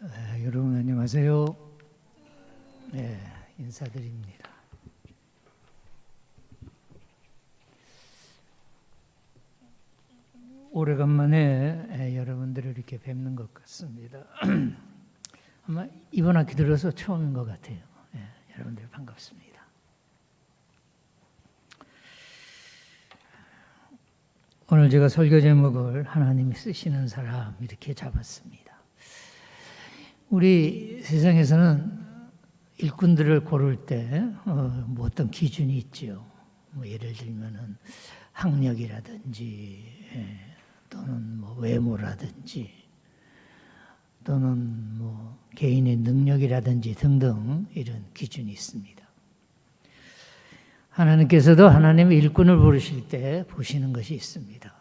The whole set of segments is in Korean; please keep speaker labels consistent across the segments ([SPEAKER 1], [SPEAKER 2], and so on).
[SPEAKER 1] 여러분 안녕하세요. 인사드립니다. 오래간만에 여러분들을 이렇게 뵙는 것 같습니다. 아마 이번 학기 들어서 처음인 것 같아요. 여러분들 반갑습니다. 오늘 제가 설교 제목을 하나님이 쓰시는 사람 이렇게 잡았습니다. 우리 세상에서는 일꾼들을 고를 때 뭐 어떤 기준이 있죠. 뭐 예를 들면은 학력이라든지 또는 뭐 외모라든지 또는 뭐 개인의 능력이라든지 등등 이런 기준이 있습니다. 하나님께서도 하나님의 일꾼을 부르실 때 보시는 것이 있습니다.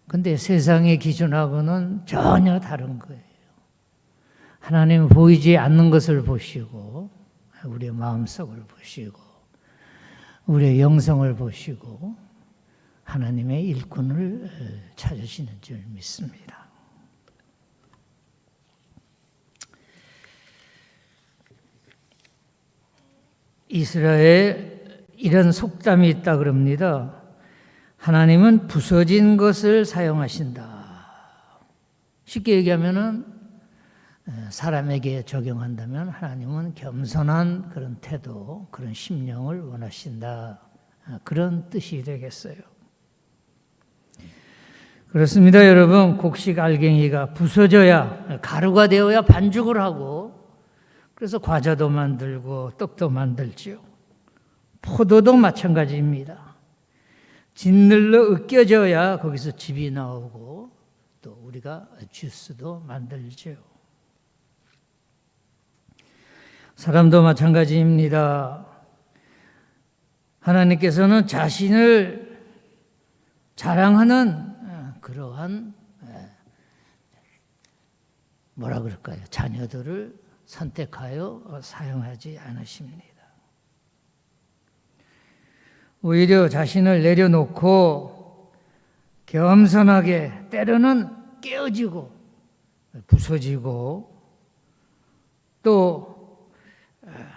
[SPEAKER 1] 그런데 세상의 기준하고는 전혀 다른 거예요. 하나님은 보이지 않는 것을 보시고 우리의 마음속을 보시고 우리의 영성을 보시고 하나님의 일꾼을 찾으시는 줄 믿습니다. 이스라엘에 이런 속담이 있다 그럽니다. 하나님은 부서진 것을 사용하신다. 쉽게 얘기하면은 사람에게 적용한다면 하나님은 겸손한 그런 태도, 그런 심령을 원하신다. 그런 뜻이 되겠어요. 그렇습니다, 여러분. 곡식 알갱이가 부서져야, 가루가 되어야 반죽을 하고, 그래서 과자도 만들고 떡도 만들지요. 포도도 마찬가지입니다. 짓눌러 으깨져야 거기서 즙이 나오고 또 우리가 주스도 만들죠. 사람도 마찬가지입니다. 하나님께서는 자신을 자랑하는 그러한 뭐라 그럴까요? 자녀들을 선택하여 사용하지 않으십니다. 오히려 자신을 내려놓고 겸손하게 때로는 깨어지고 부서지고 또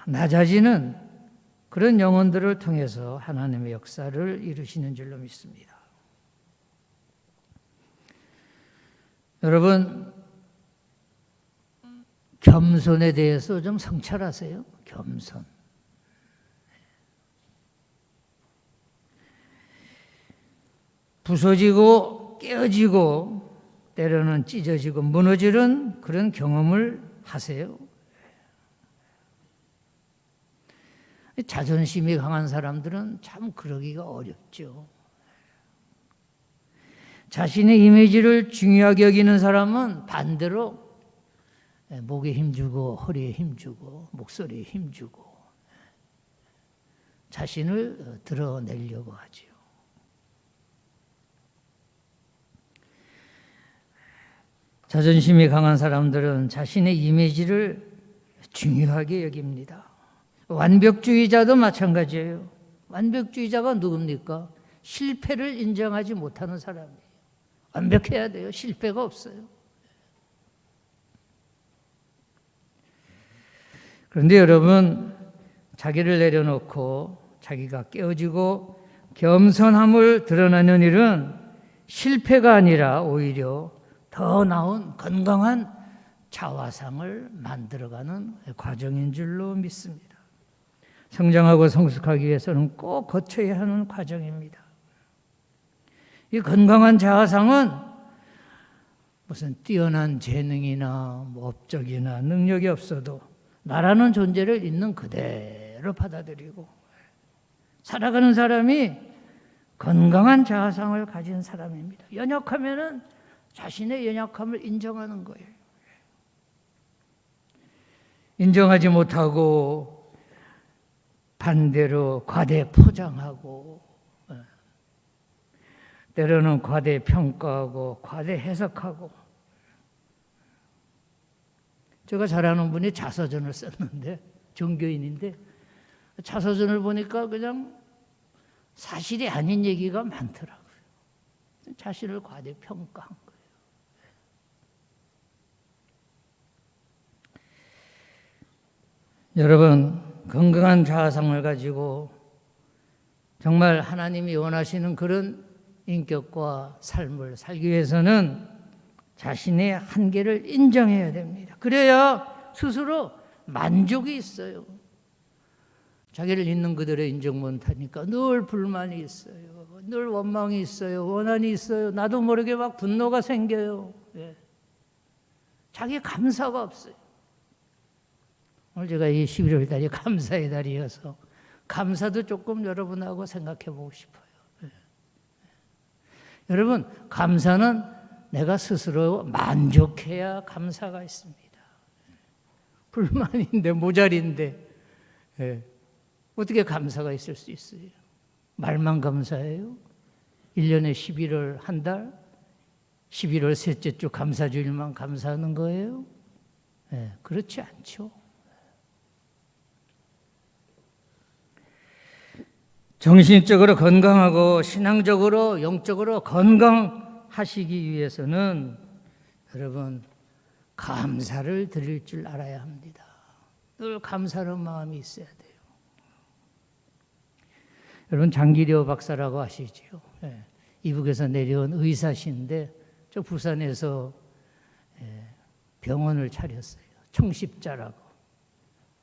[SPEAKER 1] 낮아지는 그런 영혼들을 통해서 하나님의 역사를 이루시는 줄로 믿습니다. 여러분, 겸손에 대해서 좀 성찰하세요. 겸손. 부서지고 깨어지고 때로는 찢어지고 무너지는 그런 경험을 하세요. 자존심이 강한 사람들은 참 그러기가 어렵죠. 자신의 이미지를 중요하게 여기는 사람은 반대로 목에 힘주고 허리에 힘주고 목소리에 힘주고 자신을 드러내려고 하죠. 자존심이 강한 사람들은 자신의 이미지를 중요하게 여깁니다. 완벽주의자도 마찬가지예요. 완벽주의자가 누굽니까? 실패를 인정하지 못하는 사람이에요. 완벽해야 돼요. 실패가 없어요. 그런데 여러분, 자기를 내려놓고 자기가 깨어지고 겸손함을 드러내는 일은 실패가 아니라 오히려 더 나은 건강한 자화상을 만들어가는 과정인 줄로 믿습니다. 성장하고 성숙하기 위해서는 꼭 거쳐야 하는 과정입니다. 이 건강한 자아상은 무슨 뛰어난 재능이나 뭐 업적이나 능력이 없어도 나라는 존재를 있는 그대로 받아들이고 살아가는 사람이 건강한 자아상을 가진 사람입니다. 연약하면은 자신의 연약함을 인정하는 거예요. 인정하지 못하고 반대로 과대 포장하고 때로는 과대 평가하고 과대 해석하고 제가 잘 아는 분이 자서전을 썼는데 종교인인데 자서전을 보니까 그냥 사실이 아닌 얘기가 많더라고요. 자신을 과대 평가한 거예요. 여러분, 건강한 자아상을 가지고 정말 하나님이 원하시는 그런 인격과 삶을 살기 위해서는 자신의 한계를 인정해야 됩니다. 그래야 스스로 만족이 있어요. 자기를 있는 그대로 인정 못하니까 늘 불만이 있어요. 늘 원망이 있어요. 원한이 있어요. 나도 모르게 막 분노가 생겨요. 예. 자기 감사가 없어요. 오늘 제가 이 11월 달이 감사의 달이어서 감사도 조금 여러분하고 생각해 보고 싶어요. 예. 여러분, 감사는 내가 스스로 만족해야 감사가 있습니다. 불만인데 모자린데 예. 어떻게 감사가 있을 수 있어요? 말만 감사해요? 1년에 11월 한 달, 11월 셋째 주 감사주일만 감사하는 거예요? 예. 그렇지 않죠. 정신적으로 건강하고 신앙적으로 영적으로 건강하시기 위해서는 여러분 감사를 드릴 줄 알아야 합니다. 늘 감사하는 마음이 있어야 돼요. 여러분 장기려 박사라고 아시죠? 예, 이북에서 내려온 의사신데 저 부산에서 병원을 차렸어요. 청십자라고.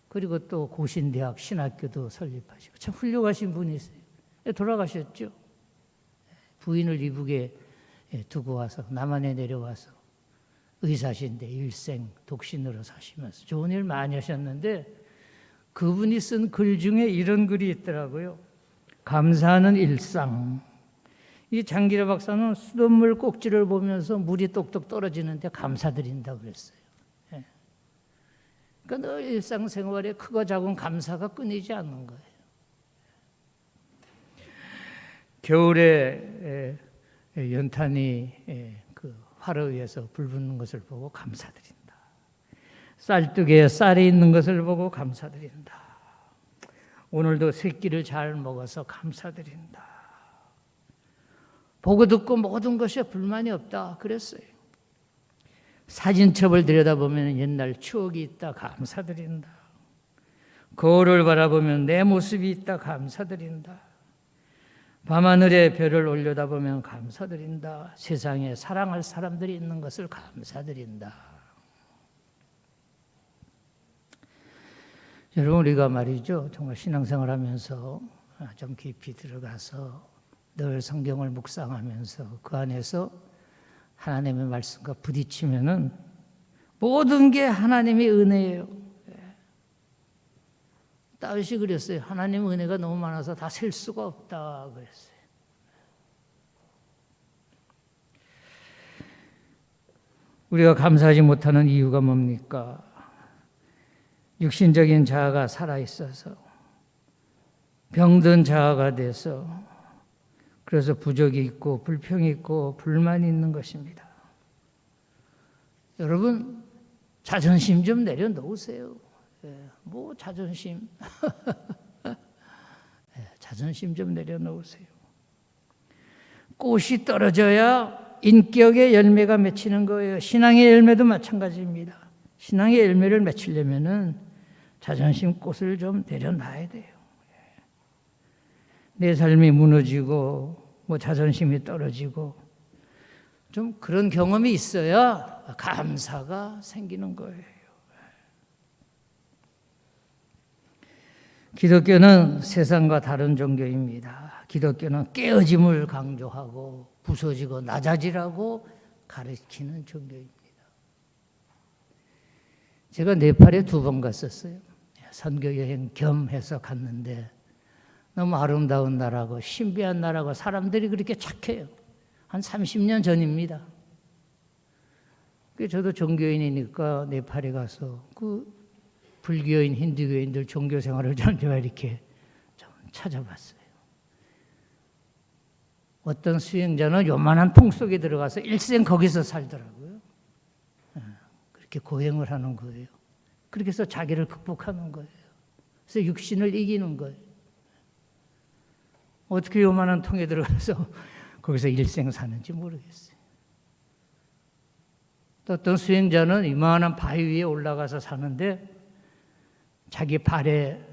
[SPEAKER 1] 그리고 또 고신대학 신학교도 설립하시고 참 훌륭하신 분이세요. 돌아가셨죠. 부인을 이북에 두고 와서 남한에 내려와서 의사신데 일생 독신으로 사시면서 좋은 일 많이 하셨는데 그분이 쓴 글 중에 이런 글이 있더라고요. 감사하는 일상. 이 장기려 박사는 수돗물 꼭지를 보면서 물이 똑똑 떨어지는데 감사드린다고 그랬어요. 그러니까 늘 일상생활에 크고 작은 감사가 끊이지 않는 거예요. 겨울에 연탄이 그 활에 의해서 불 붙는 것을 보고 감사드린다. 쌀뜨개에 쌀이 있는 것을 보고 감사드린다. 오늘도 새끼를 잘 먹어서 감사드린다. 보고 듣고 모든 것에 불만이 없다 그랬어요. 사진첩을 들여다보면 옛날 추억이 있다 감사드린다. 거울을 바라보면 내 모습이 있다 감사드린다. 밤하늘에 별을 올려다보면 감사드린다. 세상에 사랑할 사람들이 있는 것을 감사드린다. 여러분 우리가 말이죠 정말 신앙생활 하면서 좀 깊이 들어가서 늘 성경을 묵상하면서 그 안에서 하나님의 말씀과 부딪히면은 모든 게 하나님의 은혜예요. 다윗이 그랬어요. 하나님의 은혜가 너무 많아서 다 셀 수가 없다 그랬어요. 우리가 감사하지 못하는 이유가 뭡니까? 육신적인 자아가 살아있어서 병든 자아가 돼서 그래서 부족이 있고 불평이 있고 불만이 있는 것입니다. 여러분 자존심 좀 내려놓으세요. 뭐 자존심 자존심 좀 내려놓으세요. 꽃이 떨어져야 인격의 열매가 맺히는 거예요. 신앙의 열매도 마찬가지입니다. 신앙의 열매를 맺히려면은 자존심 꽃을 좀 내려놔야 돼요. 내 삶이 무너지고 뭐 자존심이 떨어지고 좀 그런 경험이 있어야 감사가 생기는 거예요. 기독교는 세상과 다른 종교입니다. 기독교는 깨어짐을 강조하고 부서지고 낮아지라고 가르치는 종교입니다. 제가 네팔에 2번 갔었어요. 선교 여행 겸 해서 갔는데 너무 아름다운 나라고 신비한 나라고 사람들이 그렇게 착해요. 한 30년 전입니다. 저도 종교인이니까 네팔에 가서 그 불교인, 힌두교인들 종교 생활을 좀 이렇게 좀 찾아봤어요. 어떤 수행자는 요만한 통 속에 들어가서 일생 거기서 살더라고요. 그렇게 고행을 하는 거예요. 그렇게 해서 자기를 극복하는 거예요. 그래서 육신을 이기는 거예요. 어떻게 요만한 통에 들어가서 거기서 일생 사는지 모르겠어요. 또 어떤 수행자는 이만한 바위 위에 올라가서 사는데 자기 발에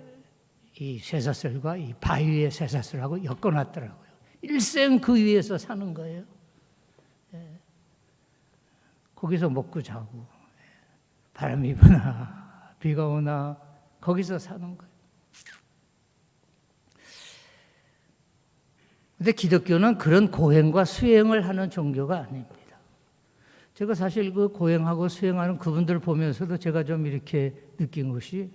[SPEAKER 1] 이 쇠사슬과 이 바위에 쇠사슬하고 엮어놨더라고요. 일생 그 위에서 사는 거예요. 거기서 먹고 자고 바람이 부나 비가 오나 거기서 사는 거예요. 근데 기독교는 그런 고행과 수행을 하는 종교가 아닙니다. 제가 사실 그 고행하고 수행하는 그분들 보면서도 제가 좀 이렇게 느낀 것이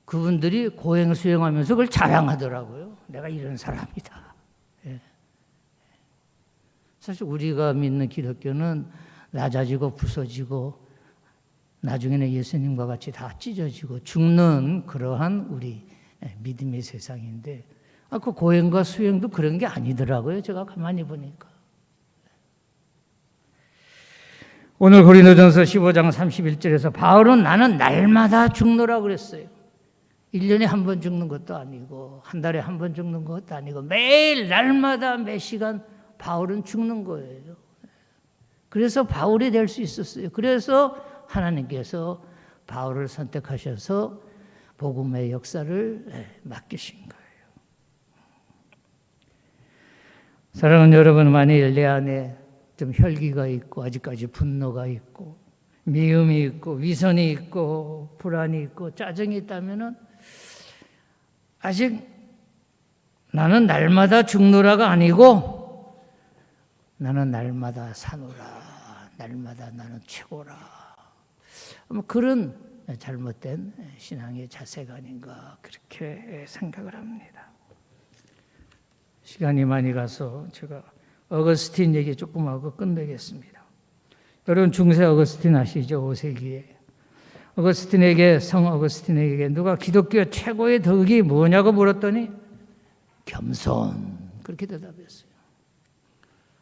[SPEAKER 1] 그분들이 고행 수행하면서 그걸 자랑하더라고요. 내가 이런 사람이다. 예. 사실 우리가 믿는 기독교는 낮아지고 부서지고 나중에는 예수님과 같이 다 찢어지고 죽는 그러한 우리 믿음의 세상인데 그 고행과 수행도 그런 게 아니더라고요. 제가 가만히 보니까. 오늘 고린도전서 15장 31절에서 바울은 나는 날마다 죽노라 그랬어요. 1년에 한 번 죽는 것도 아니고 한 달에 한 번 죽는 것도 아니고 매일 날마다 매 시간 바울은 죽는 거예요. 그래서 바울이 될 수 있었어요. 그래서 하나님께서 바울을 선택하셔서 복음의 역사를 맡기신 거예요. 사랑하는 여러분, 만일 내 안에 좀 혈기가 있고 아직까지 분노가 있고 미움이 있고 위선이 있고 불안이 있고 짜증이 있다면은 아직 나는 날마다 죽노라가 아니고 나는 날마다 사노라. 날마다 나는 최고라. 그런 잘못된 신앙의 자세가 아닌가 그렇게 생각을 합니다. 시간이 많이 가서 제가 어거스틴 얘기 조금 하고 끝내겠습니다. 여러분 중세 어거스틴 아시죠? 5세기에. 성 어거스틴에게 누가 기독교 최고의 덕이 뭐냐고 물었더니 겸손 그렇게 대답했어요.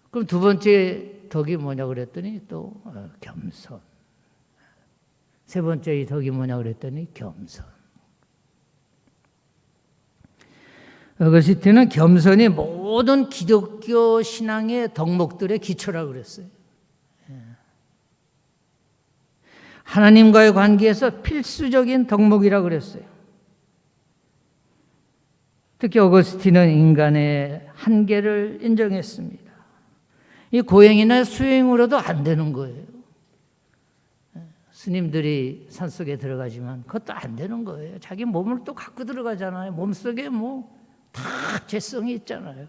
[SPEAKER 1] 그럼 두 번째 덕이 뭐냐고 그랬더니 또 겸손. 세 번째 덕이 뭐냐고 그랬더니 겸손. 어거스틴은 겸손이 모든 기독교 신앙의 덕목들의 기초라고 그랬어요. 하나님과의 관계에서 필수적인 덕목이라고 그랬어요. 특히 어거스틴은 인간의 한계를 인정했습니다. 이 고행이나 수행으로도 안 되는 거예요. 스님들이 산속에 들어가지만 그것도 안 되는 거예요. 자기 몸을 또 갖고 들어가잖아요. 몸속에 다 죄성이 있잖아요.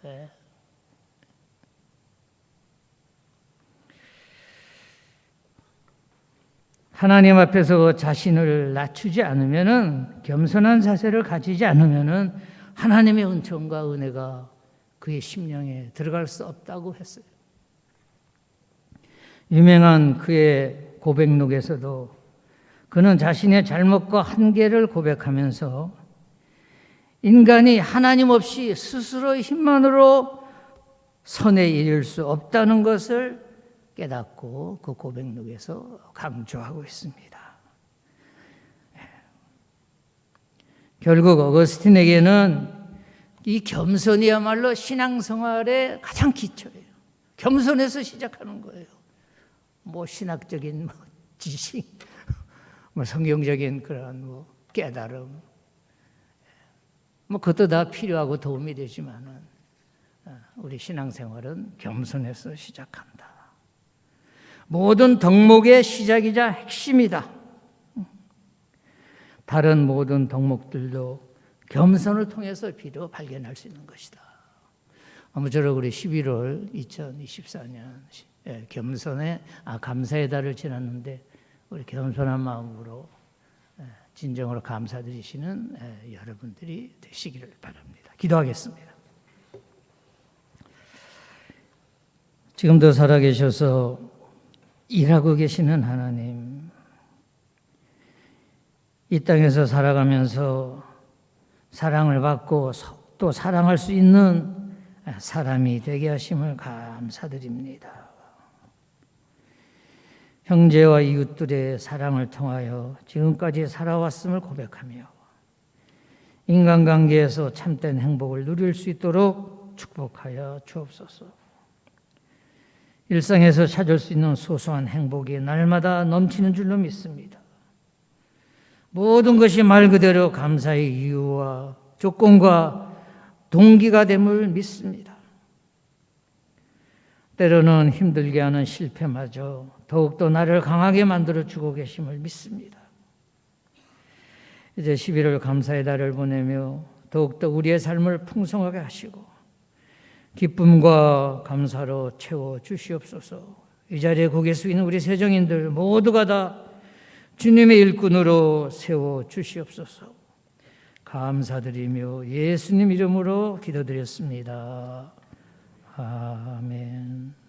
[SPEAKER 1] 네. 하나님 앞에서 자신을 낮추지 않으면은 겸손한 자세를 가지지 않으면은 하나님의 은총과 은혜가 그의 심령에 들어갈 수 없다고 했어요. 유명한 그의 고백록에서도 그는 자신의 잘못과 한계를 고백하면서 인간이 하나님 없이 스스로의 힘만으로 선에 이를 수 없다는 것을 깨닫고 그 고백록에서 강조하고 있습니다. 결국 어거스틴에게는 이 겸손이야말로 신앙생활의 가장 기초예요. 겸손해서 시작하는 거예요. 신학적인 지식, 성경적인 그런 깨달음, 그것도 다 필요하고 도움이 되지만은 우리 신앙생활은 겸손해서 시작한다. 모든 덕목의 시작이자 핵심이다. 다른 모든 덕목들도 겸손을 통해서 비로 발견할 수 있는 것이다. 아무쪼록 우리 11월 2024년 겸손의 감사의 달을 지났는데 우리 겸손한 마음으로 진정으로 감사드리시는 여러분들이 되시기를 바랍니다. 기도하겠습니다. 지금도 살아계셔서 일하고 계시는 하나님, 이 땅에서 살아가면서 사랑을 받고 또 사랑할 수 있는 사람이 되게 하심을 감사드립니다. 형제와 이웃들의 사랑을 통하여 지금까지 살아왔음을 고백하며 인간관계에서 참된 행복을 누릴 수 있도록 축복하여 주옵소서. 일상에서 찾을 수 있는 소소한 행복이 날마다 넘치는 줄로 믿습니다. 모든 것이 말 그대로 감사의 이유와 조건과 동기가 됨을 믿습니다. 때로는 힘들게 하는 실패마저 더욱더 나를 강하게 만들어주고 계심을 믿습니다. 이제 11월 감사의 달을 보내며 더욱더 우리의 삶을 풍성하게 하시고 기쁨과 감사로 채워주시옵소서. 이 자리에 고개 숙이는 우리 세정인들 모두가 다 주님의 일꾼으로 세워주시옵소서. 감사드리며 예수님 이름으로 기도드렸습니다. 아멘.